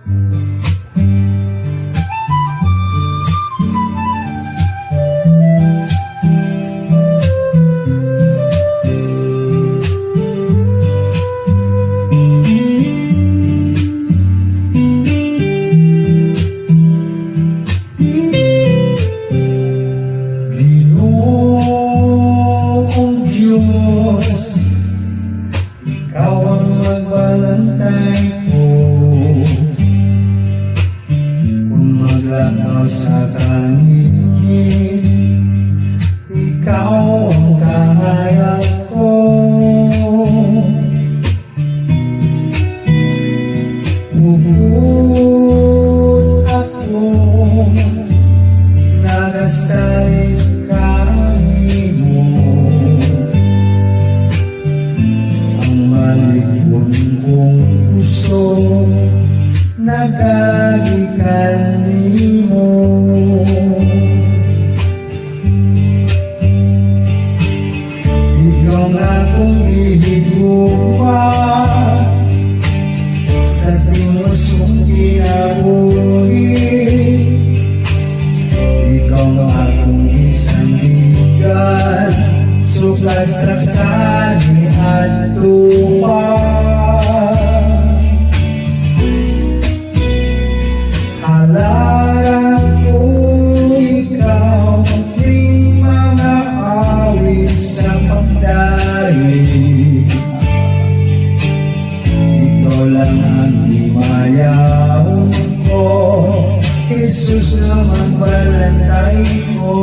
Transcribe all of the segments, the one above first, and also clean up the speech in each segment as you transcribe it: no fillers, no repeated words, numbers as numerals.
Ikaw ang magbalantay ko kung maglakaw sa kaningin. Ikaw ang kahayag ko. Bukod ako nagasalit kanimo. Malikon kong puso nagagikan nimo. Ikaw nga kong ihigugma sa timos kong kinabuhi. Ikaw nga akong isandigan sukat sa kani at lupa. Halaran ko ikaw ring mga awit sa pagdaig. Ikaw lang ang himayaon ko, Jesus na magbalantay ko.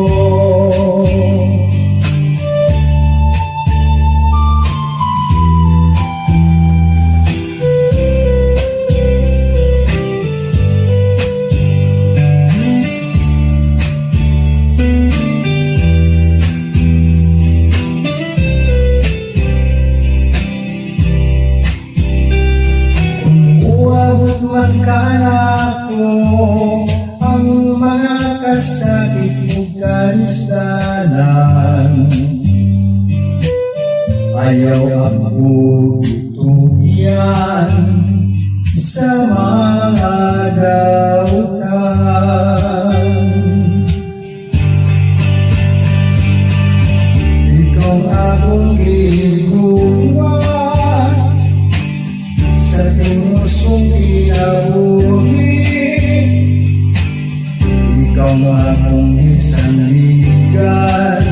Magkana ko ang mga kasakit mo kalistanan. Ayaw ako ituyan sa mga dautan. Ikaw akong iguwan sa timos kong kinabuhi. Ikaw nga akong isandigan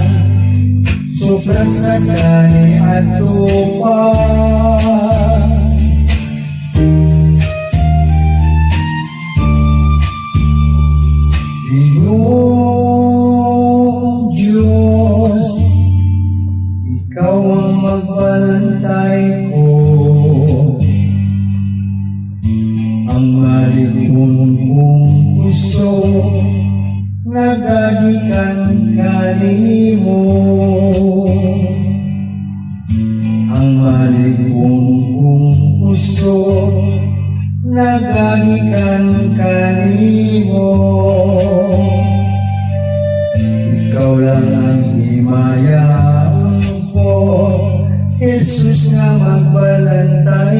sukat sa kani at lupa. Ginoong Diyos, ikaw ang magbalantay ko. Ang malikon kong puso nagagikan kanimo. Ang malikon kong puso nagagikan kanimo. Ikaw lang ang himayaon ko, Jesus na magbalantay